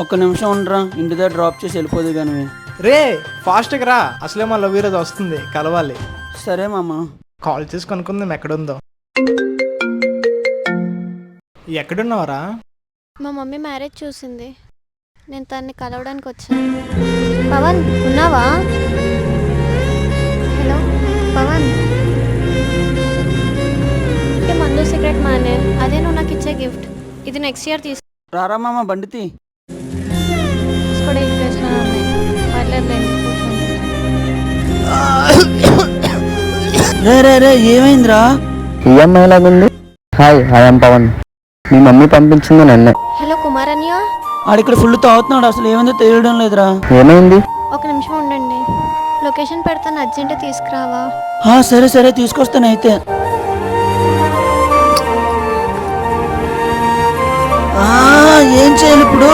ఒక్క నిమిషం ఉండరా, ఇంటి దగ్గర డ్రాప్ చేసి వెళ్ళిపోదు కానీ. రే ఫాస్ట్గా రా, అసలే మా లవ్ ఈరోజు వస్తుంది, కలవాలి. సరే మామ. కాల్ చేసి కనుక్కుందాం ఎక్కడుందో. ఎక్కడున్నావరా? మా మమ్మీ మ్యారేజ్ చూసింది, నేను తన్ని కలవడానికి వచ్చాను. పవన్ ఉన్నావా? హలో పవన్, మందు సిగరెట్ మానే, అదే నువ్వు నాకు ఇచ్చే గిఫ్ట్. ఇది నెక్స్ట్ ఇయర్ రారా మామ, బండితి తీసుకోవడం ఇంట్రెస్ట్గా ఉన్నాయి. పర్లేదులేండి, రే రే రే ఏమైందిరా? ఈఎంఐ లాగుంది. Hi, I'm Pawan. మీ మమ్మీ పంపించింది నన్నే. హలో కుమారన్య. ఆడిక్కడ ఫుల్ తాగుతున్నాడు, అసలు ఏమైందో తెలియడం లేదురా. ఏమైంది? ఒక నిమిషం ఉండండి, లొకేషన్ పెడతాను, అర్జెంట్ తీసుకురావా? సరే సరే తీసుకొస్తాను అయితే. ఏం చేయాలి ఇప్పుడు?